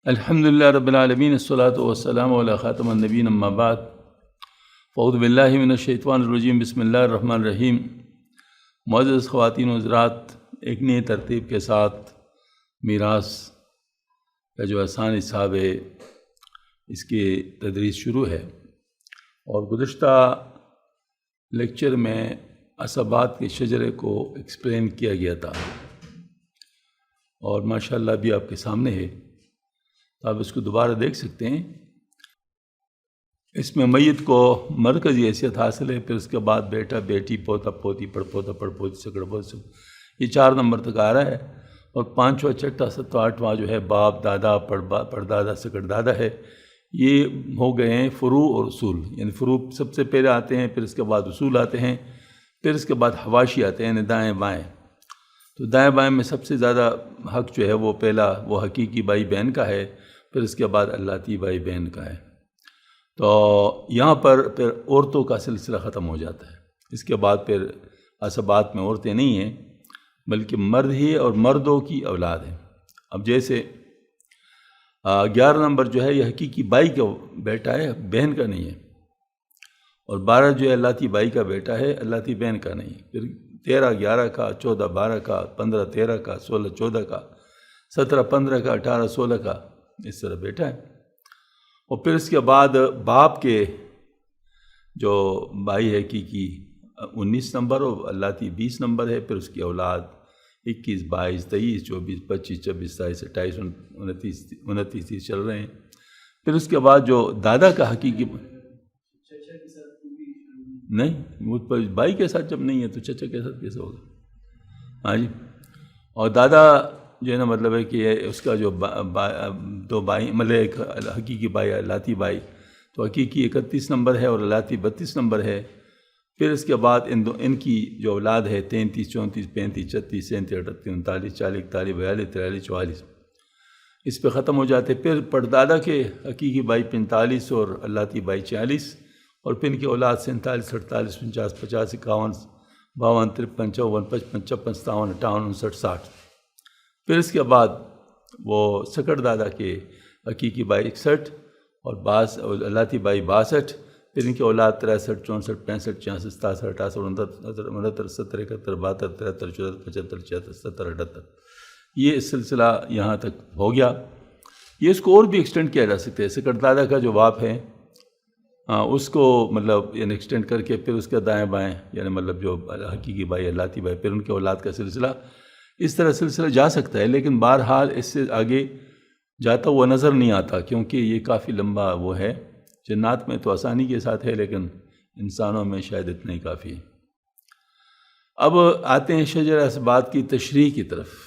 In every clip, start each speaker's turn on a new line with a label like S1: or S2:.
S1: الحمدللہ رب العالمین الصلاۃ والسلام علی خاتم النبیین اما بعد فاعوذ باللہ من الشیطان الرجیم بسم اللہ الرحمن الرحیم۔ معزز خواتین و حضرات، ایک نئی ترتیب کے ساتھ میراث کا جو آسان حساب ہے اس کی تدریس شروع ہے، اور گزشتہ لیکچر میں عصبات کے شجرے کو ایکسپلین کیا گیا تھا، اور ماشاءاللہ بھی آپ کے سامنے ہے، تو آپ اس کو دوبارہ دیکھ سکتے ہیں۔ اس میں میت کو مرکزی حیثیت حاصل ہے، پھر اس کے بعد بیٹا بیٹی پوتا پوتی پڑ پوتا پڑ پوتی سکڑ پوتی، یہ 4 نمبر تک آ رہا ہے، اور 5واں 6واں 7واں 8واں جو ہے باپ دادا پردادا سکڑ دادا ہے، یہ ہو گئے ہیں فروع اور اصول۔ یعنی فروع سب سے پہلے آتے ہیں، پھر اس کے بعد اصول آتے ہیں، پھر اس کے بعد حواشی آتے ہیں، یعنی دائیں بائیں۔ تو دائیں بائیں میں سب سے زیادہ حق جو ہے وہ پہلا وہ حقیقی بھائی بہن کا ہے، پھر اس کے بعد اللتی بھائی بہن کا ہے۔ تو یہاں پر پھر عورتوں کا سلسلہ ختم ہو جاتا ہے، اس کے بعد پھر عصبات میں عورتیں نہیں ہیں بلکہ مرد ہی، اور مردوں کی اولاد ہیں۔ اب جیسے 11 نمبر جو ہے یہ حقیقی بھائی کا بیٹا ہے، بہن کا نہیں ہے، اور 12 جو ہے اللتی بھائی کا بیٹا ہے، اللتی بہن کا نہیں ہے۔ پھر 13 11 کا، 14 12 کا، 15 13 کا، 16 14 کا، 17 15 کا، 18 16 کا، اس طرح بیٹا ہے۔ اور پھر اس کے بعد باپ کے جو بھائی ہے کی 19 نمبر، اور اللتی 20 نمبر ہے، پھر اس کی اولاد 21 22 23 24 25 26 27 28 29 29 چل رہے ہیں۔ پھر اس کے بعد جو دادا کا حقیقی نہیں، وہ بھائی کے ساتھ جب نہیں ہے تو چچا کے ساتھ کیسے ہوگا؟ ہاں جی۔ اور دادا جو ہے نا، مطلب ہے کہ اس کا جو 2 بھائی، مطلب ایک حقیقی بھائی اللتی بھائی، تو حقیقی 31 نمبر ہے اور اللتی 32 نمبر ہے۔ پھر اس کے بعد ان کی جو اولاد ہے 33 34 35 36 37 38 39 40 41 42 43 44 اس پہ ختم ہو جاتے۔ پھر پردادا کے حقیقی بھائی 45 اور اللتی بھائی 46، اور پھر ان کی اولاد 47 48 49 50 51 52 53 54 55 56 57 58 59 60۔ پھر اس کے بعد وہ سکڑ دادا کے حقیقی بھائی 61 اور اللتی بھائی 62، پھر ان کی اولاد 63 64 65 66 67 68 69 70 71 72 73 74 75 76 77 78۔ یہ سلسلہ یہاں تک ہو گیا۔ یہ اس کو اور بھی ایکسٹینڈ کیا جا سکتا ہے۔ سکڑ دادا کا جو باپ ہے اس کو مطلب یعنی ایکسٹینڈ کر کے پھر اس کے دائیں بائیں، یعنی مطلب جو حقیقی بھائی اللتی بھائی، پھر ان کے اولاد کا سلسلہ، اس طرح سلسلہ جا سکتا ہے، لیکن بہرحال اس سے آگے جاتا ہوا نظر نہیں آتا، کیونکہ یہ کافی لمبا وہ ہے۔ جنات میں تو آسانی کے ساتھ ہے، لیکن انسانوں میں شاید اتنا ہی کافی ہے۔ اب آتے ہیں شجرہ عصبات کی تشریح کی طرف۔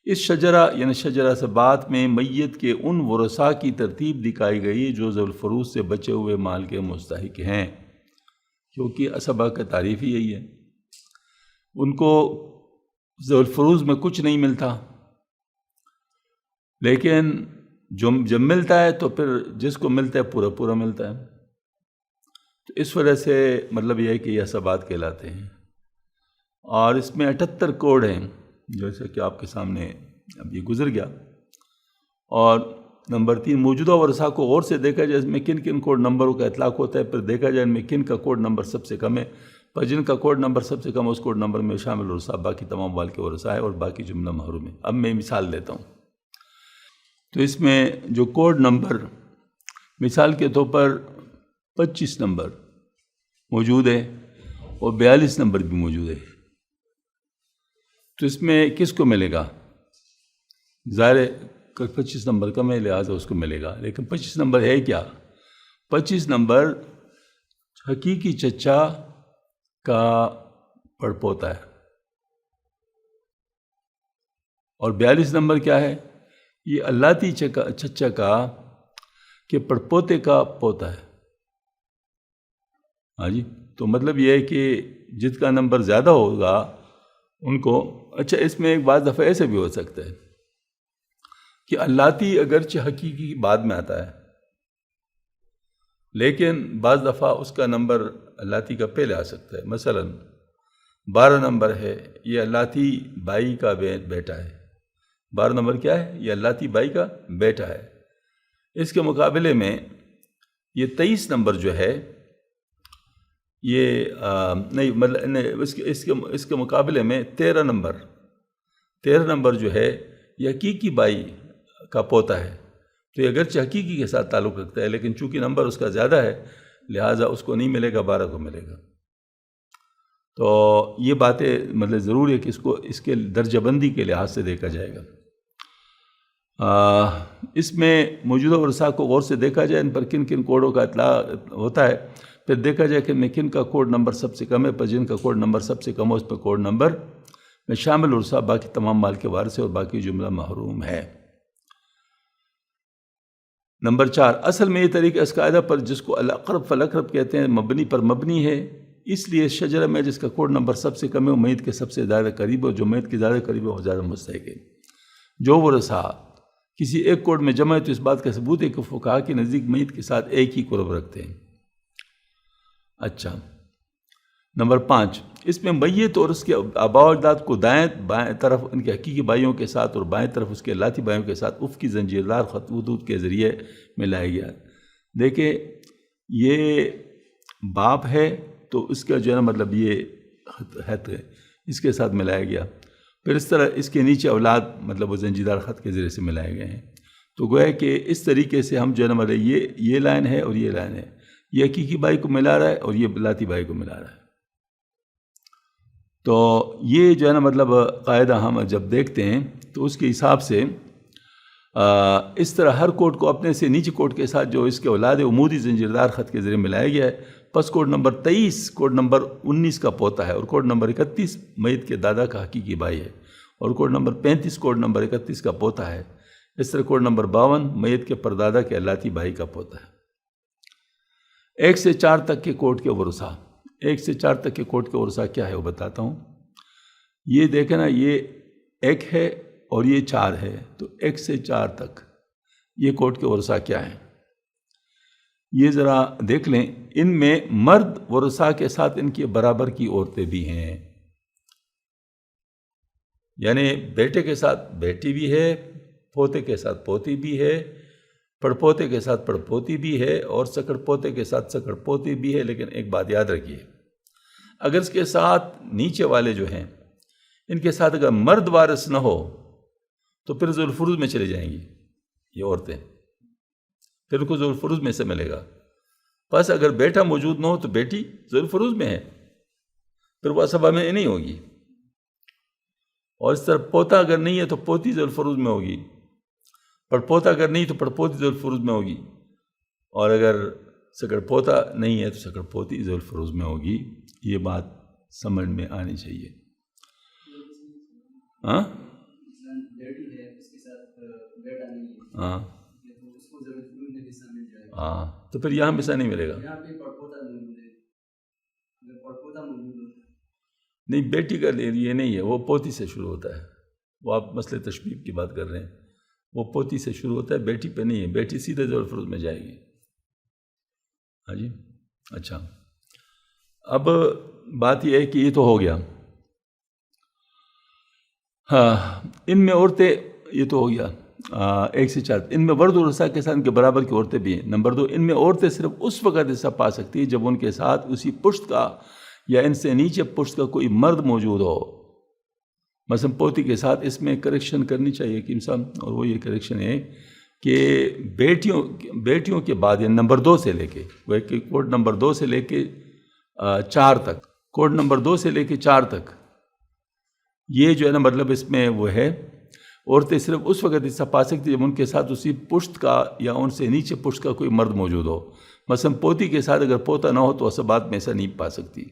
S1: اس شجرہ یعنی شجرہ عصبات میں میت کے ان ورثاء کی ترتیب دکھائی گئی جو ذوی الفروض سے بچے ہوئے مال کے مستحق ہیں، کیونکہ عصبہ کا تعریف ہی یہی ہے۔ ان کو ذوی الفروض میں کچھ نہیں ملتا، لیکن جب ملتا ہے تو پھر جس کو ملتا ہے پورا پورا ملتا ہے۔ تو اس وجہ سے مطلب یہ ہے کہ یہ عصبات کہلاتے ہیں، اور اس میں 78 کوڈ ہیں، جیسے کہ آپ کے سامنے اب یہ گزر گیا۔ اور نمبر 3، موجودہ ورثاء کو غور سے دیکھا جائے اس میں کن کن کوڈ نمبروں کا اطلاق ہوتا ہے، پھر دیکھا جائے ان میں کن کا کوڈ نمبر سب سے کم ہے، پر جن کا کوڈ نمبر سب سے کم ہے اس کوڈ نمبر میں شامل ورثاء باقی تمام وال کے ورثاء ہے، اور باقی جملہ محروم ہے۔ اب میں مثال دیتا ہوں۔ تو اس میں جو کوڈ نمبر مثال کے طور پر 25 نمبر موجود ہے، اور 42 نمبر بھی موجود ہے، تو اس میں کس کو ملے گا؟ ظاہر ہے 25 نمبر کا میں لہٰذا اس کو ملے گا، لیکن 25 نمبر ہے کیا؟ 25 نمبر حقیقی چچا کا پڑپوتا ہے، اور 42 نمبر کیا ہے؟ یہ اللتی چچا کا کہ پڑپوتے کا پوتا ہے۔ ہاں جی، تو مطلب یہ ہے کہ جس کا نمبر زیادہ ہوگا ان کو، اچھا اس میں ایک بعض دفعہ ایسے بھی ہو سکتا ہے کہ اللتی اگرچہ حقیقی بعد میں آتا ہے، لیکن بعض دفعہ اس کا نمبر اللتی کا پہلے آ سکتا ہے۔ مثلا 12 نمبر ہے، یہ اللتی بائی کا بیٹا ہے، 12 نمبر کیا ہے؟ یہ لاتی بائی کا بیٹا ہے۔ اس کے مقابلے میں یہ 23 نمبر جو ہے یہ نہیں مطلب اس کے مقابلے میں 13 نمبر جو ہے یہ حقیقی بائی کا پوتا ہے، تو یہ اگرچہ حقیقی کے ساتھ تعلق رکھتا ہے لیکن چونکہ نمبر اس کا زیادہ ہے لہٰذا اس کو نہیں ملے گا، 12 کو ملے گا۔ تو یہ باتیں مطلب ضروری ہے کہ اس کے درجہ بندی کے لحاظ سے دیکھا جائے گا۔ اس میں موجودہ ورثاء کو غور سے دیکھا جائے، ان پر کن کن کوڈوں کا اطلاع ہوتا ہے، پھر دیکھا جائے کہ ان میں کن کا کوڈ نمبر سب سے کم ہے، پر جن کا کوڈ نمبر سب سے کم ہو اس پر کوڈ نمبر میں شامل ورثاء باقی تمام مال کے وارث ہے اور باقی جملہ محروم ہے۔ نمبر 4، اصل میں یہ طریقہ اس قاعدہ پر جس کو الاقرب فالاقرب کہتے ہیں مبنی پر مبنی ہے، اس لیے شجرہ میں جس کا کوڈ نمبر سب سے کم ہے وہ میت کے سب سے زیادہ قریب ہے، جو میت کے زیادہ قریب ہے وہ زیادہ مستحق ہے۔ جو ورثاء کسی ایک کوڈ میں جمع ہے تو اس بات کا ثبوت ہے کہ فقہاء کے نزدیک میت کے ساتھ ایک ہی قرب رکھتے ہیں۔ اچھا، نمبر 5، اس میں میت اور اس کے آباء و اجداد کو دائیں بائیں طرف ان کے حقیقی بھائیوں کے ساتھ اور بائیں طرف اس کے لاتی بھائیوں کے ساتھ افقی زنجیردار خطوط کے ذریعے ملایا گیا۔ دیکھیں یہ باپ ہے تو اس کا جو ہے نا مطلب یہ خط ہے اس کے ساتھ ملایا گیا، پھر اس طرح اس کے نیچے اولاد مطلب وہ زنجیردار خط کے ذریعے سے ملائے گئے ہیں۔ تو گویا کہ اس طریقے سے ہم جو ہے نا مطلب یہ لائن ہے اور یہ لائن ہے، یہ حقیقی بھائی کو ملا رہا ہے اور یہ لاتی بھائی کو ملا رہا ہے۔ تو یہ جو ہے نا مطلب قاعدہ ہم جب دیکھتے ہیں تو اس کے حساب سے اس طرح ہر کوڈ کو اپنے سے نیچے کوڈ کے ساتھ جو اس کے اولاد عمودی زنجیردار خط کے ذریعے ملایا گیا ہے، پس کوڈ نمبر 23 کوڈ نمبر 19 کا پوتا ہے اور کوڈ نمبر 31 میت کے دادا کا حقیقی بھائی ہے، اور کوڈ نمبر 35 کوڈ نمبر 31 کا پوتا ہے۔ اس طرح کوڈ نمبر 52 میت کے پردادا کے لاتی بھائی کا پوتا ہے۔ 1 سے 4 تک کے کوڈ کے ورثاء، 1 سے 4 تک کے کوڈ کے ورثاء کیا ہے وہ بتاتا ہوں۔ یہ دیکھیں نا، یہ 1 ہے اور یہ 4 ہے، تو 1 سے 4 تک یہ کوڈ کے ورثاء کیا ہیں؟ یہ ذرا دیکھ لیں، ان میں مرد ورثاء کے ساتھ ان کے برابر کی عورتیں بھی ہیں، یعنی بیٹے کے ساتھ بیٹی بھی ہے، پوتے کے ساتھ پوتی بھی ہے، پڑپوتے کے ساتھ پڑپوتی بھی ہے اور سکڑ پوتے کے ساتھ سکڑ پوتی بھی ہے۔ لیکن ایک بات یاد رکھیے، اگر اس کے ساتھ نیچے والے جو ہیں ان کے ساتھ اگر مرد وارث نہ ہو تو پھر ذو الفروض میں چلے جائیں گی یہ عورتیں، پھر ان کو ذو الفروض میں سے ملے گا۔ بس اگر بیٹا موجود نہ ہو تو بیٹی ذو الفروض میں ہے، پھر وہ اسبہ میں نہیں ہوگی، اور اس طرح پوتا اگر نہیں ہے تو پوتی ذو الفروض میں ہوگی، پڑپوتا اگر نہیں تو پڑپوتی ذو الفروض میں ہوگی، اور اگر سکڑ پوتا نہیں ہے تو سکڑ پوتی ذو الفروض میں ہوگی۔ یہ بات سمجھ میں آنی چاہیے۔ ہاں ہاں ہاں، تو پھر یہاں حصہ نہیں ملے گا۔ نہیں، بیٹی کا یہ نہیں ہے، وہ پوتی سے شروع ہوتا ہے، وہ آپ مسئلہ تشبیب کی بات کر رہے ہیں، وہ پوتی سے شروع ہوتا ہے، بیٹی پہ نہیں ہے، بیٹی سیدھے ذو الفروض میں جائے گی۔ ہاں جی، اچھا، اب بات یہ ہے کہ یہ تو ہو گیا، ہاں، ان میں عورتیں، یہ تو ہو گیا 1 سے 4، ان میں ورد ورثاء کے ساتھ ان کے برابر کی عورتیں بھی ہیں۔ نمبر 2، ان میں عورتیں صرف اس وقت حصہ پا سکتی ہیں جب ان کے ساتھ اسی پشت کا یا ان سے نیچے پشت کا کوئی مرد موجود ہو۔ مثلا پوتی کے ساتھ اس میں کریکشن کرنی چاہیے کہ انسان، اور وہ یہ کریکشن ہے کہ بیٹیوں کے بعد نمبر 2 سے لے کے، وہ کہ کوڈ نمبر 2 سے لے کے 4 تک، کوڈ نمبر 2 سے لے کے 4 تک، یہ جو ہے نا مطلب اس میں وہ ہے، عورتیں صرف اس وقت حصہ پا سکتی جب ان کے ساتھ اسی پشت کا یا ان سے نیچے پشت کا کوئی مرد موجود ہو۔ مثلا پوتی کے ساتھ اگر پوتا نہ ہو تو اسبات میں ایسا نہیں پا سکتی،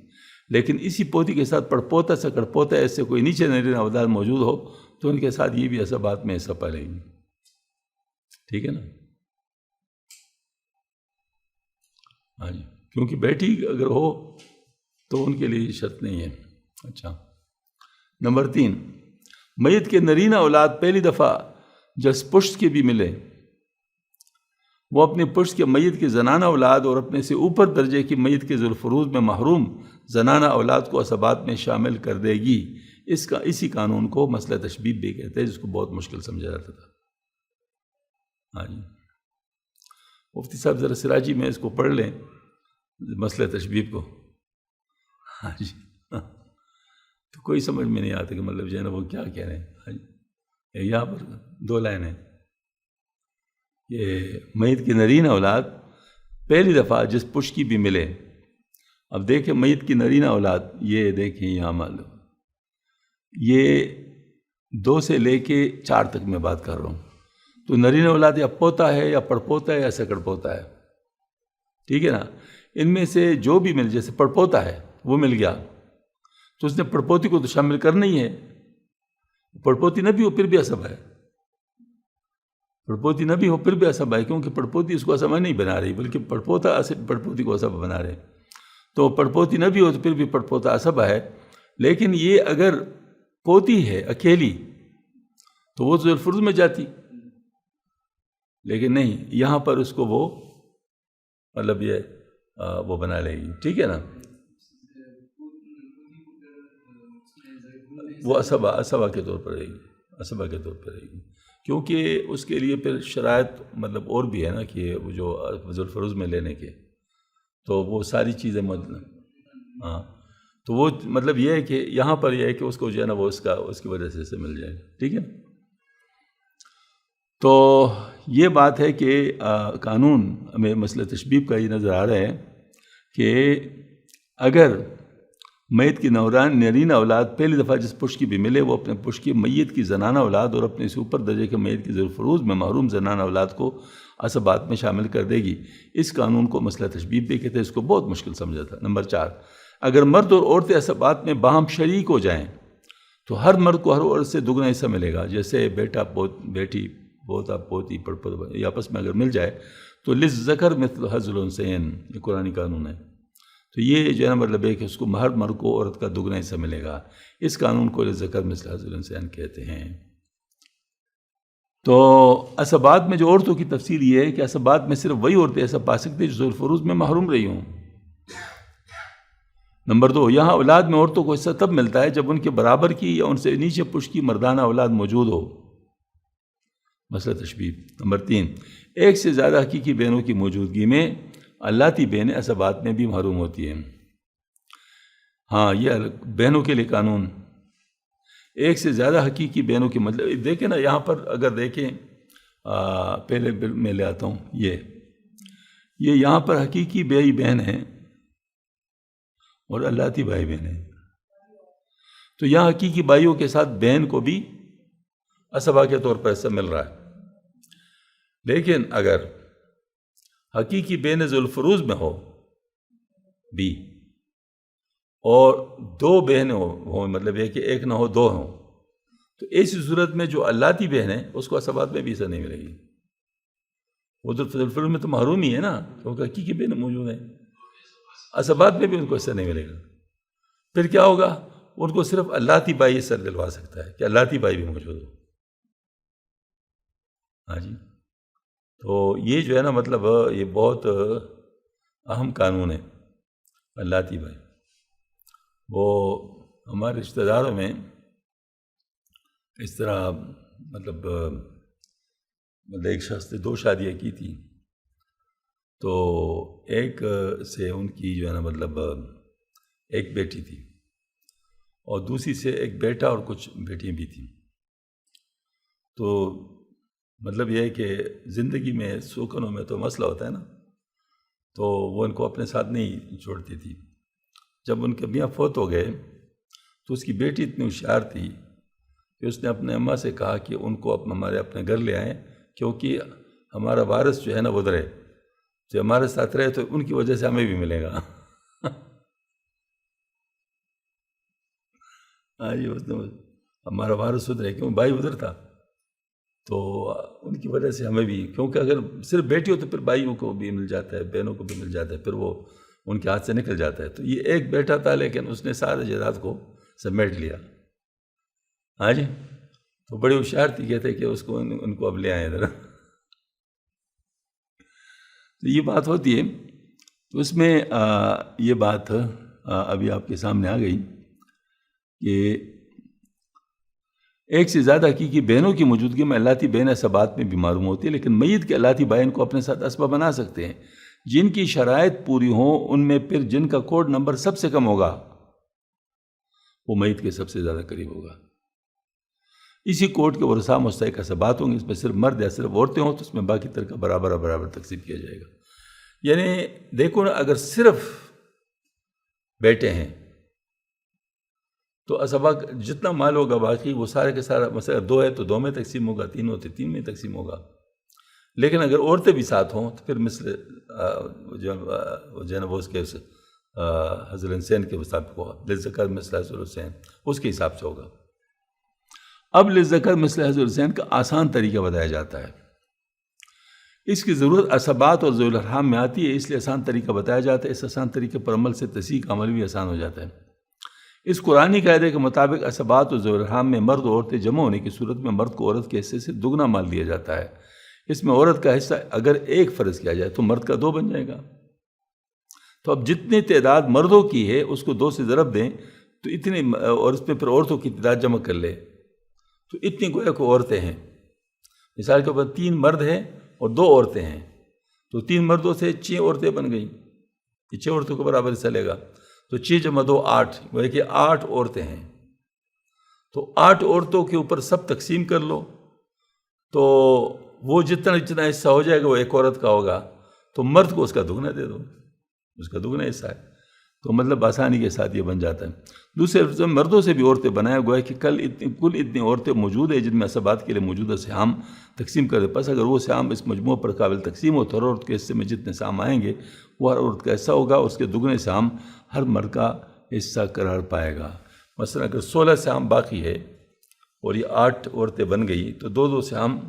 S1: لیکن اسی پوتی کے ساتھ پڑپوتا سکڑ پوتا ایسے کوئی نیچے نرین اولاد موجود ہو تو ان کے ساتھ یہ بھی اسبات میں حصہ پا لیں گی۔ ٹھیک ہے نا؟ ہاں جی، کیونکہ بیٹی اگر ہو تو ان کے لیے یہ شرط نہیں ہے۔ اچھا، نمبر 3، میت کے نرینہ اولاد پہلی دفعہ جس پشت کے بھی ملے وہ اپنے پشت کے میت کے زنانہ اولاد اور اپنے سے اوپر درجے کی میت کے ذو الفروض میں محروم زنانہ اولاد کو اسبات میں شامل کر دے گی۔ اسی قانون کو مسئلہ تشبیب بھی کہتے ہیں، جس کو بہت مشکل سمجھا جاتا تھا۔ ہاں جی، مفتی صاحب ذرا سراجی میں اس کو پڑھ لیں، مسئلہ تشبیب کو۔ ہاں جی، تو کوئی سمجھ میں نہیں آتا کہ مطلب جو ہے نا وہ کیا کہہ رہے ہیں۔ ہاں جی، یہاں پر 2 لائنیں کہ میت کی نرین اولاد پہلی دفعہ جس پشت کی بھی ملے۔ اب دیکھیں میت کی نرین اولاد، یہ دیکھیں یہاں معلوم، یہ 2 سے لے کے 4 تک میں بات کر رہا ہوں۔ تو نرین اولاد یا پوتا ہے یا پڑپوتا ہے یا سکڑ پوتا ہے، ٹھیک ہے نا؟ ان میں سے جو بھی مل، جیسے پڑپوتا ہے وہ مل گیا تو اس نے پڑپوتی کو تو شامل کرنا ہی ہے۔ پڑپوتی نہ بھی ہو پھر بھی عصب ہے، پڑپوتی نہ بھی ہو پھر بھی عصب ہے، کیونکہ پڑپوتی اس کو عصب نہیں بنا رہی، بلکہ پڑپوتا پڑپوتی کو عصب بنا رہے۔ تو پڑپوتی نہ بھی ہو تو پھر بھی پڑپوتا عصب ہے، لیکن یہ اگر پوتی ہے اکیلی تو وہ ذو الفروض میں جاتی، لیکن نہیں، یہاں پر اس کو وہ مطلب یہ وہ بنا لے گی، ٹھیک ہے نا؟ وہ عصبہ کے طور پر رہے گی، عصبہ کے طور پر رہے گی، کیونکہ اس کے لیے پھر شرائط مطلب اور بھی ہے نا کہ وہ جو ذو الفروض میں لینے کے، تو وہ ساری چیزیں مطلب ہاں، تو وہ مطلب یہ ہے کہ یہاں پر یہ ہے کہ اس کو جو ہے نا وہ اس کی وجہ سے مل جائے گا، ٹھیک ہے۔ تو یہ بات ہے کہ قانون ہمیں مسئلہ تشبیب کا یہ نظر آ رہا ہے کہ اگر میت کی نرین اولاد پہلی دفعہ جس پشت کی بھی ملے، وہ اپنے پشت کی میت کی زنانہ اولاد اور اپنے سے اوپر درجے کے میت کی ذو الفروض میں محروم زنانہ اولاد کو عصبات میں شامل کر دے گی۔ اس قانون کو مسئلہ تشبیب بھی کہتے ہیں، اس کو بہت مشکل سمجھا تھا۔ نمبر 4، اگر مرد اور عورتیں عصبات میں باہم شریک ہو جائیں تو ہر مرد کو ہر عورت سے دگنا حصہ ملے گا۔ جیسے بیٹا بیٹی، پوتا پوتی، پڑپوتا، یہ آپس میں اگر مل جائے تو للذکر مثل حظ الانثیین، یہ قرآنی قانون ہے۔ تو یہ جو ہے نا مطلب ہے کہ اس کو ہر مرد کو عورت کا دگنا حصہ ملے گا، اس قانون کو للذکر مثل حظ الانثیین کہتے ہیں۔ تو عصبات میں جو عورتوں کی تفصیل یہ ہے کہ عصبات میں صرف وہی عورتیں ایسا پا سکتی جو ذو الفروض میں محروم رہی ہوں۔ نمبر 2، یہاں اولاد میں عورتوں کو حصہ تب ملتا ہے جب ان کے برابر کی یا ان سے نیچے پشت کی مردانہ اولاد موجود ہو، مسئلہ تشبیب۔ نمبر 3، ایک سے زیادہ حقیقی بہنوں کی موجودگی میں اللاتی بہنیں عصبات میں بھی محروم ہوتی ہیں۔ ہاں، یہ بہنوں کے لیے قانون، ایک سے زیادہ حقیقی بہنوں کی مطلب دیکھیں نا، یہاں پر اگر دیکھیں پہلے میں لے آتا ہوں، یہ یہاں پر حقیقی بھائی بہن ہیں اور اللاتی بھائی بہن ہیں، تو یہاں حقیقی بھائیوں کے ساتھ بہن کو بھی عصبہ کے طور پر حصہ مل رہا ہے، لیکن اگر حقیقی بہن ذو الفروض میں ہو بھی اور 2 بہنیں ہوں، مطلب یہ کہ ایک نہ ہو 2 ہوں، تو ایسی صورت میں جو اللاتی بہن ہے اس کو عصبات میں بھی حصہ نہیں ملے گی، وہ تو ذو الفروض میں تو محروم ہی ہے نا، کیونکہ حقیقی بہن موجود ہیں، عصبات میں بھی ان کو حصہ نہیں ملے گا۔ پھر کیا ہوگا؟ ان کو صرف اللاتی بھائی حصہ دلوا سکتا ہے کہ اللاتی بھائی بھی موجود ہو۔ ہاں جی، تو یہ جو ہے نا مطلب یہ بہت اہم قانون ہے، اللاتی بھائی۔ وہ ہمارے رشتہ داروں میں اس طرح مطلب ایک شخص نے 2 شادیاں کی تھیں، تو ایک سے ان کی جو ہے نا مطلب ایک بیٹی تھی اور دوسری سے ایک بیٹا اور کچھ بیٹیاں بھی تھیں۔ تو مطلب یہ ہے کہ زندگی میں سوکنوں میں تو مسئلہ ہوتا ہے نا، تو وہ ان کو اپنے ساتھ نہیں چھوڑتی تھی۔ جب ان کے میاں فوت ہو گئے تو اس کی بیٹی اتنی ہوشیار تھی کہ اس نے اپنے اماں سے کہا کہ ان کو ہمارے اپنے گھر لے آئیں، کیونکہ ہمارا وارث جو ہے نا وہ رہے، جو ہمارے ساتھ رہے تو ان کی وجہ سے ہمیں بھی ملے گا۔ ہاں جی، ہمارا وارث ادھر ہے، کیوں بھائی ادھر تھا، تو ان کی وجہ سے ہمیں بھی، کیونکہ اگر صرف بیٹی ہو تو پھر بھائیوں کو بھی مل جاتا ہے، بہنوں کو بھی مل جاتا ہے، پھر وہ ان کے ہاتھ سے نکل جاتا ہے۔ تو یہ ایک بیٹا تھا لیکن اس نے سارے جائیداد کو سمیٹ لیا۔ ہاں جی، تو بڑی ہوشیار تھی، کہتے کہ اس کو ان کو اب لے آئیں ادھر۔ تو یہ بات ہوتی ہے، تو اس میں یہ بات ابھی آپ کے سامنے آ گئی کہ ایک سے زیادہ حقیقی بہنوں کی موجودگی میں اللہ بہن ایسا بات میں بھی معلوم ہوتی ہے، لیکن میت کے اللہ بہن کو اپنے ساتھ اسبہ بنا سکتے ہیں جن کی شرائط پوری ہوں۔ ان میں پھر جن کا کوڈ نمبر سب سے کم ہوگا وہ میت کے سب سے زیادہ قریب ہوگا۔ اسی کوڈ کے ورثاء مستحق اسبات ہوں گے، اس میں صرف مرد یا صرف عورتیں ہوں تو اس میں باقی ترکہ برابر تقسیم کیا جائے گا۔ یعنی دیکھو نا، اگر صرف بیٹے ہیں تو اسبا جتنا مال ہوگا باقی وہ سارے کے سارا، مثلا 2 ہے تو 2 میں تقسیم ہوگا، 3 ہوتے 3 میں تقسیم ہوگا۔ لیکن اگر عورتیں بھی ساتھ ہوں تو پھر مثل جو اس کے حضرت حسین کے مطابق ہوگا، للذکر مثل حضرت حسین، اس کے حساب سے ہوگا۔ اب للذکر مثل حضرت حسین کا آسان طریقہ بتایا جاتا ہے۔ اس کی ضرورت اسبات اور ذوی الارحام میں آتی ہے، اس لیے آسان طریقہ بتایا جاتا ہے۔ اس آسان طریقے پر عمل سے تصحیح کا عمل بھی آسان ہو جاتا ہے۔ اس قرآنی قاعدے کے مطابق اسبات اور ذوی الارحام میں مرد و عورتیں جمع ہونے کی صورت میں مرد کو عورت کے حصے سے دگنا مال دیا جاتا ہے۔ اس میں عورت کا حصہ اگر 1 فرض کیا جائے تو مرد کا 2 بن جائے گا۔ تو اب جتنی تعداد مردوں کی ہے اس کو 2 سے ضرب دیں تو اتنی، اور اس پہ پھر عورتوں کی تعداد جمع کر لے تو اتنی گویا کو عورتیں ہیں۔ مثال کے اوپر 3 مرد ہیں اور 2 عورتیں ہیں، تو 3 مردوں سے 6 عورتیں بن گئیں، یہ 6 عورتوں کو برابر حصہ لے گا، تو 6 × 2 8، وہ کہ 8 عورتیں ہیں۔ تو 8 عورتوں کے اوپر سب تقسیم کر لو، تو وہ جتنا حصہ ہو جائے گا وہ 1 عورت کا ہوگا، تو مرد کو اس کا دگنا دے دو، اس کا دگنا حصہ ہے۔ تو مطلب آسانی کے ساتھ یہ بن جاتا ہے۔ دوسرے لفظ میں مردوں سے بھی عورتیں بنایا گیا کہ کل اتنی عورتیں موجود ہیں جن میں اسبات کے لیے موجودہ سہام تقسیم کر دے، پس اگر وہ سہام اس مجموعہ پر قابل تقسیم ہو تو ہر عورت کے حصے میں جتنے سہام آئیں گے وہ ہر عورت کا حصہ ہوگا، اس کے دگنے سہام ہر مرد کا حصہ قرار پائے گا۔ مثلا اگر 16 سہام باقی ہے اور یہ 8 عورتیں بن گئی تو 2 سہام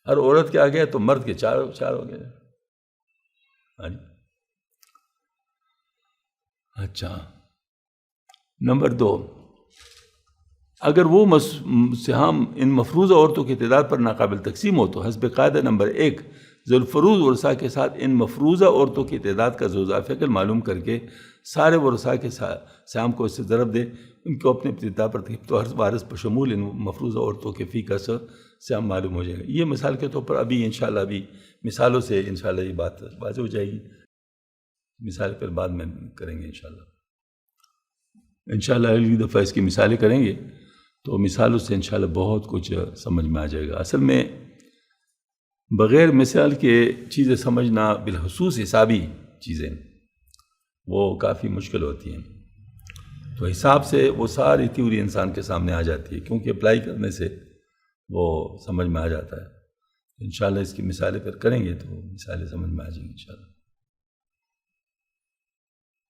S1: ہر عورت کے آ گئے تو مرد کے 4 ہو گئے۔ ہاں جی، اچھا۔ نمبر 2، اگر وہ سہام ان مفروضہ عورتوں کی تعداد پر ناقابل تقسیم ہو تو حسب قاعدہ نمبر 1 ذو الفروض ورثاء کے ساتھ ان مفروضہ عورتوں کی تعداد کا ذو فعل معلوم کر کے سارے ورثاء کے سہام کو اس سے ضرب دے، ان کو اپنے تعداد پر تقسیم، تو ہر وارث بشمول ان مفروضہ عورتوں کے فی کا سہام معلوم ہو جائے گا۔ یہ مثال کے طور پر ابھی انشاءاللہ ابھی مثالوں سے انشاءاللہ یہ بات واضح ہو جائے گی، مثال پھر بعد میں کریں گے انشاءاللہ اگلی دفعہ اس کی مثالیں کریں گے تو مثالوں سے انشاءاللہ بہت کچھ سمجھ میں آ جائے گا۔ اصل میں بغیر مثال کے چیزیں سمجھنا، بالخصوص حسابی چیزیں، وہ کافی مشکل ہوتی ہیں۔ تو حساب سے وہ ساری تھیوری انسان کے سامنے آ جاتی ہے، کیونکہ اپلائی کرنے سے وہ سمجھ میں آ جاتا ہے۔ انشاءاللہ اس کی مثالیں پھر کریں گے تو مثالیں سمجھ میں آ جائیں گی انشاءاللہ۔